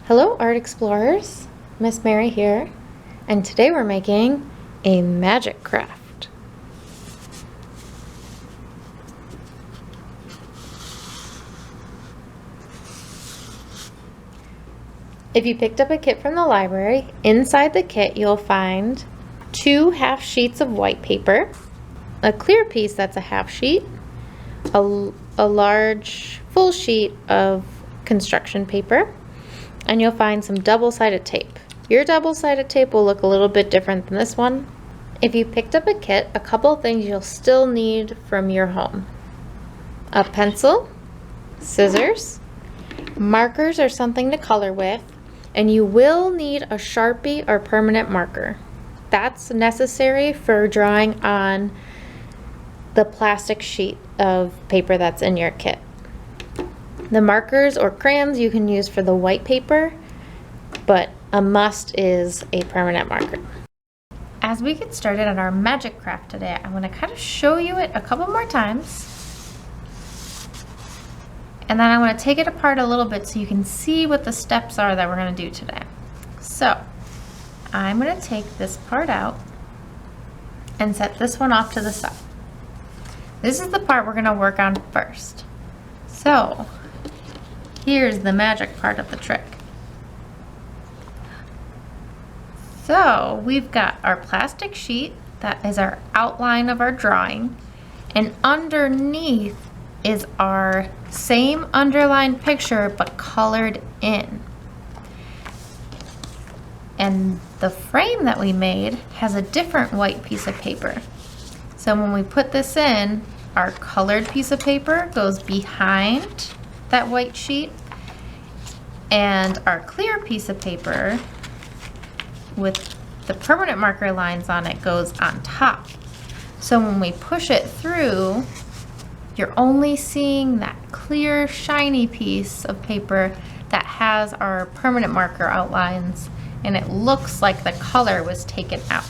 Hello Art Explorers, Miss Mary here, and today we're making a magic craft. If you picked up a kit from the library, inside the kit you'll find 2 half sheets of white paper, a clear piece that's a half sheet, a large full sheet of construction paper, and you'll find some double-sided tape. Your double-sided tape will look a little bit different than this one. If you picked up a kit, a couple of things you'll still need from your home. A pencil, scissors, markers or something to color with, and you will need a Sharpie or permanent marker. That's necessary for drawing on the plastic sheet of paper that's in your kit. The markers or crayons you can use for the white paper, but a must is a permanent marker. As we get started on our magic craft today, I'm going to kind of show you it a couple more times. And then I want to take it apart a little bit so you can see what the steps are that we're going to do today. So I'm going to take this part out and set this one off to the side. This is the part we're going to work on first. So here's the magic part of the trick. So we've got our plastic sheet, that is our outline of our drawing, and underneath is our same underlined picture but colored in. And the frame that we made has a different white piece of paper. So when we put this in, our colored piece of paper goes behind that white sheet, and our clear piece of paper with the permanent marker lines on it goes on top. So when we push it through, you're only seeing that clear, shiny piece of paper that has our permanent marker outlines, and it looks like the color was taken out.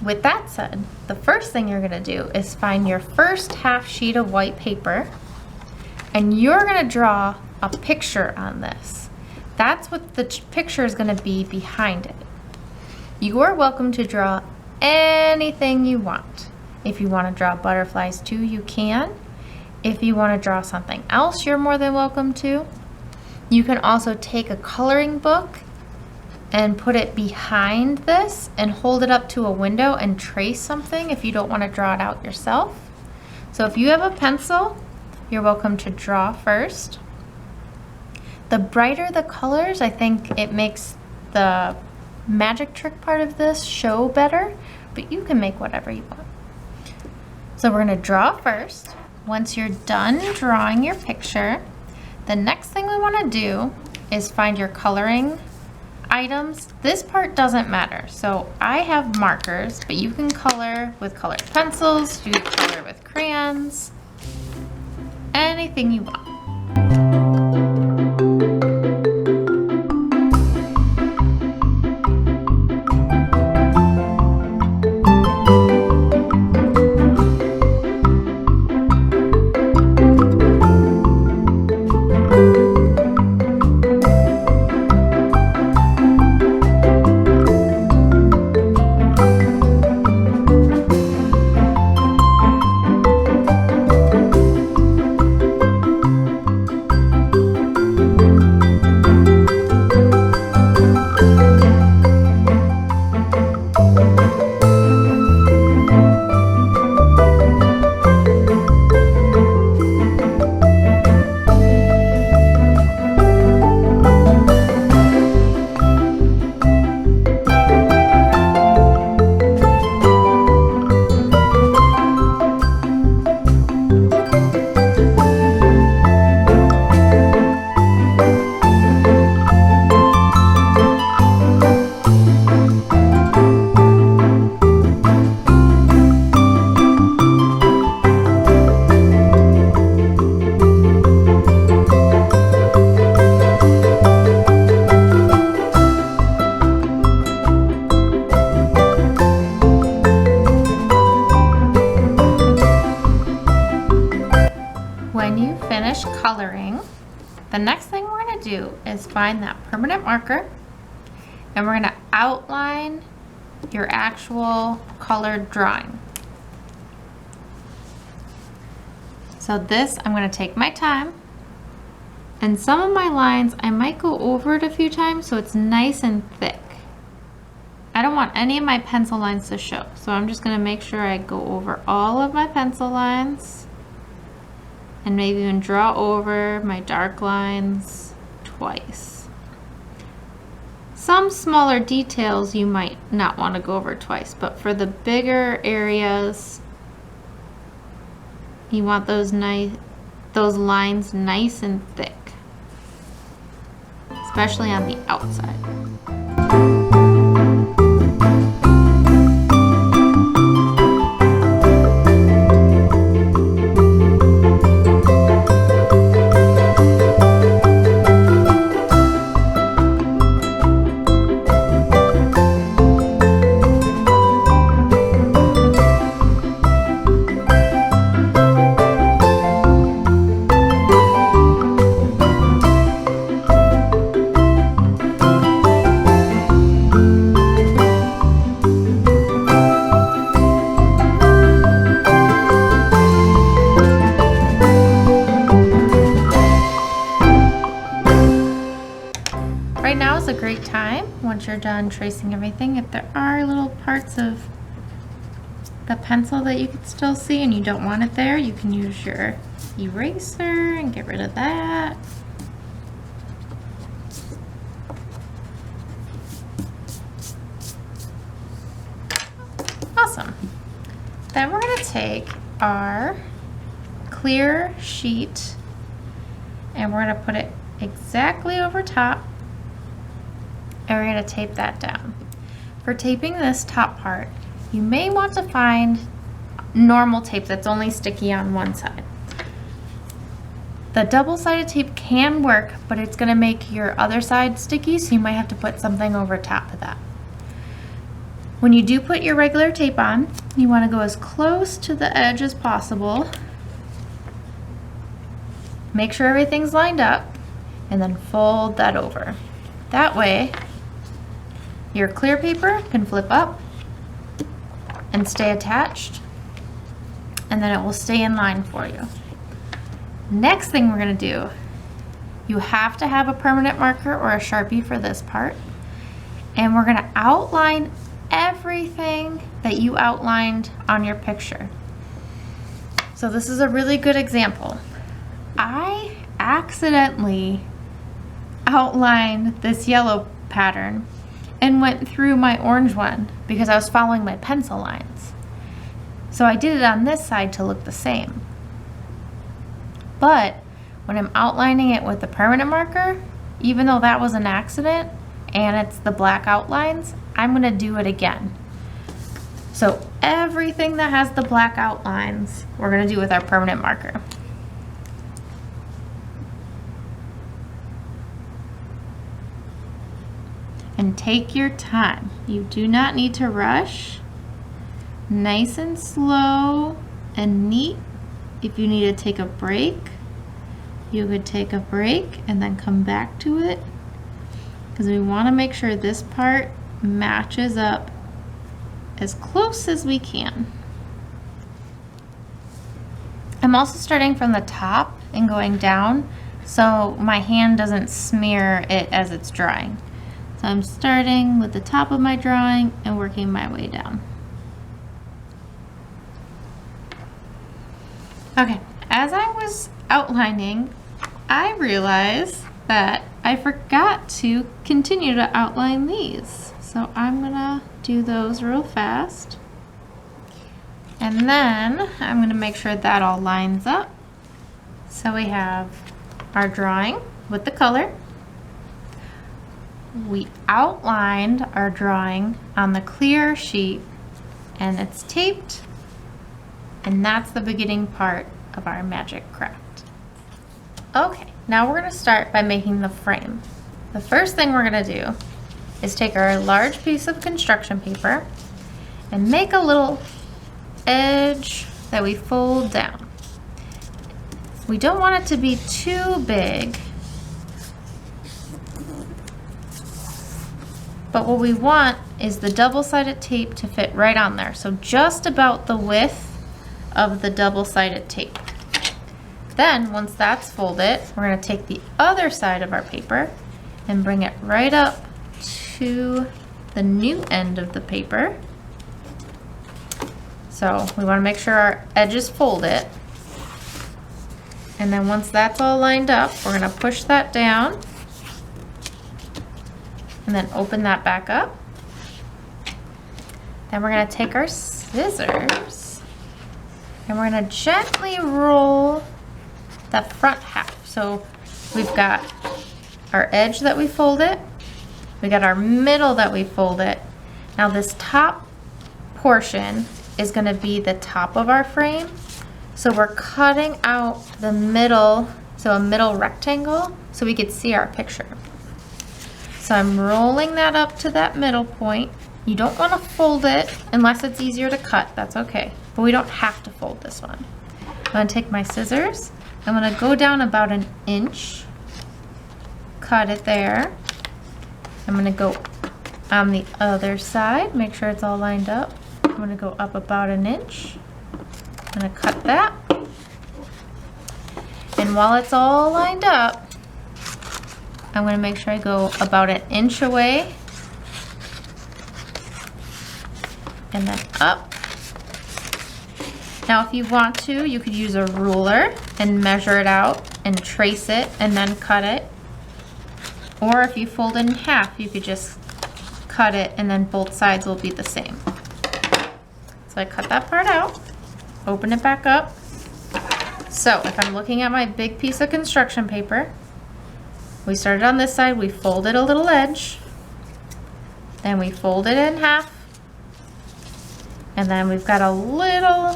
With that said, the first thing you're going to do is find your first half sheet of white paper, and you're going to draw a picture on this. That's what the picture is going to be behind it. You are welcome to draw anything you want. If you want to draw butterflies too, you can. If you want to draw something else, you're more than welcome to. You can also take a coloring book and put it behind this and hold it up to a window and trace something if you don't want to draw it out yourself. So if you have a pencil, you're welcome to draw first. The brighter the colors, I think it makes the magic trick part of this show better, but you can make whatever you want. So we're going to draw first. Once you're done drawing your picture, the next thing we want to do is find your coloring items. This part doesn't matter. So I have markers, but you can color with colored pencils, you can color with crayons, anything you want. when you finish coloring, the next thing we're gonna do is find that permanent marker, and we're gonna outline your actual colored drawing. So this, I'm gonna take my time, and some of my lines, I might go over it a few times so it's nice and thick. I don't want any of my pencil lines to show, so I'm just gonna make sure I go over all of my pencil lines and maybe even draw over my dark lines twice. Some smaller details you might not want to go over twice, but for the bigger areas, you want those lines nice and thick, especially on the outside. Right now is a great time, once you're done tracing everything, if there are little parts of the pencil that you can still see and you don't want it there, you can use your eraser and get rid of that. Awesome. Then we're going to take our clear sheet and we're going to put it exactly over top. And we're going to tape that down. For taping this top part, you may want to find normal tape that's only sticky on one side. The double-sided tape can work, but it's going to make your other side sticky, so you might have to put something over top of that. When you do put your regular tape on, you want to go as close to the edge as possible. Make sure everything's lined up, and then fold that over. That way, your clear paper can flip up and stay attached, and then it will stay in line for you. Next thing we're going to do, you have to have a permanent marker or a Sharpie for this part, and we're going to outline everything that you outlined on your picture. So this is a really good example. I accidentally outlined this yellow pattern and went through my orange one because I was following my pencil lines. So I did it on this side to look the same. But when I'm outlining it with the permanent marker, even though that was an accident and it's the black outlines, I'm gonna do it again. So everything that has the black outlines, we're gonna do with our permanent marker. And take your time. You do not need to rush. Nice and slow and neat. If you need to take a break, you could take a break and then come back to it, because we want to make sure this part matches up as close as we can. I'm also starting from the top and going down so my hand doesn't smear it as it's drying. So I'm starting with the top of my drawing and working my way down. Okay, as I was outlining, I realized that I forgot to continue to outline these. So I'm gonna do those real fast. And then I'm gonna make sure that all lines up. So we have our drawing with the color. We outlined our drawing on the clear sheet and it's taped, and that's the beginning part of our magic craft. Okay, now we're going to start by making the frame. The first thing we're going to do is take our large piece of construction paper and make a little edge that we fold down. we don't want it to be too big. But what we want is the double-sided tape to fit right on there. So just about the width of the double-sided tape. Then once that's folded, we're going to take the other side of our paper and bring it right up to the new end of the paper. So we want to make sure our edges fold it. And then once that's all lined up, we're going to push that down and then open that back up. Then we're going to take our scissors and we're going to gently roll the front half. So we've got our edge that we folded, we got our middle that we folded. Now this top portion is going to be the top of our frame. So we're cutting out the middle, so a middle rectangle, so we could see our picture. So I'm rolling that up to that middle point. You don't want to fold it unless it's easier to cut, that's okay. But we don't have to fold this one. I'm going to take my scissors, I'm going to go down about an inch, cut it there. I'm going to go on the other side, make sure it's all lined up. I'm going to go up about an inch. I'm going to cut that. And while it's all lined up, I'm going to make sure I go about an inch away and then up. Now if you want to, you could use a ruler and measure it out and trace it and then cut it. Or if you fold it in half, you could just cut it and then both sides will be the same. So I cut that part out, open it back up. So if I'm looking at my big piece of construction paper, we started on this side, we folded a little edge, then we fold it in half, and then we've got a little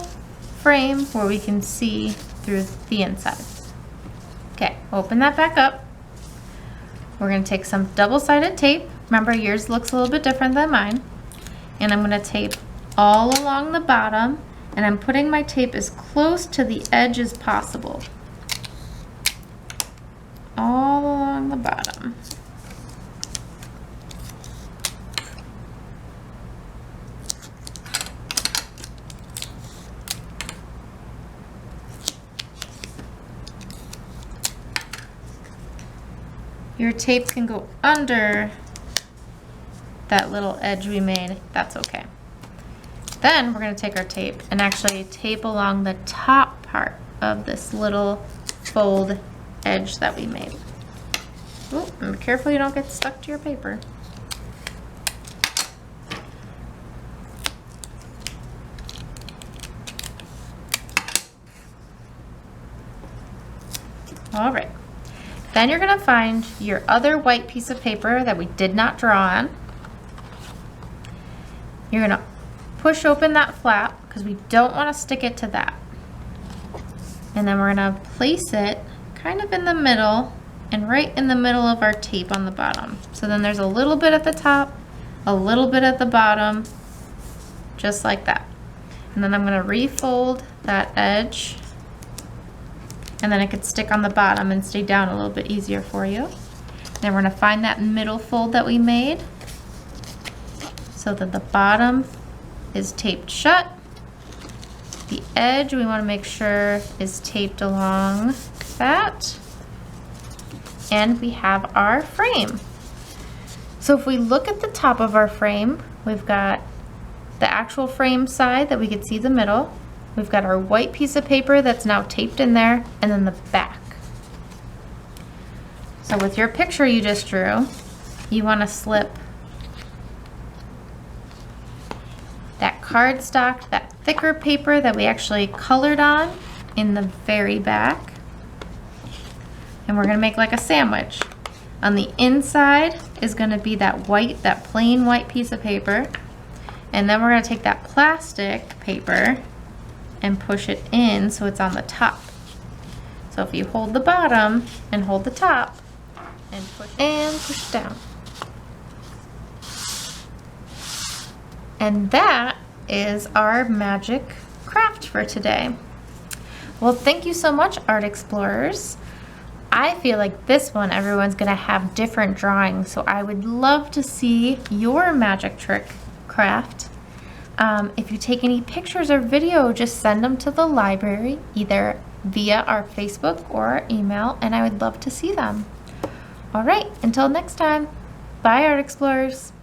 frame where we can see through the inside. Okay, open that back up. We're going to take some double-sided tape. Remember, yours looks a little bit different than mine. And I'm going to tape all along the bottom, and I'm putting my tape as close to the edge as possible. All along the bottom. Your tape can go under that little edge we made, that's okay. Then we're going to take our tape and actually tape along the top part of this little fold edge that we made. Ooh, and be careful you don't get stuck to your paper. All right. Then you're going to find your other white piece of paper that we did not draw on. You're going to push open that flap because we don't want to stick it to that. And then we're going to place it kind of in the middle and right in the middle of our tape on the bottom. So then there's a little bit at the top, a little bit at the bottom, just like that. And then I'm going to refold that edge, and then it could stick on the bottom and stay down a little bit easier for you. Then we're going to find that middle fold that we made so that the bottom is taped shut. The edge we want to make sure is taped along that. And we have our frame. So if we look at the top of our frame, we've got the actual frame side that we could see the middle. We've got our white piece of paper that's now taped in there, and then the back. So with your picture you just drew, you want to slip that cardstock, that thicker paper that we actually colored on, in the very back. And we're going to make like a sandwich. On the inside is going to be that white, that plain white piece of paper. And then we're going to take that plastic paper and push it in so it's on the top. So if you hold the bottom and hold the top and push down. And that is our magic craft for today. Well, thank you so much, Art Explorers. I feel like this one, everyone's gonna have different drawings, so I would love to see your magic trick craft. If you take any pictures or video, just send them to the library, either via our Facebook or our email, and I would love to see them. All right, until next time, bye, Art Explorers.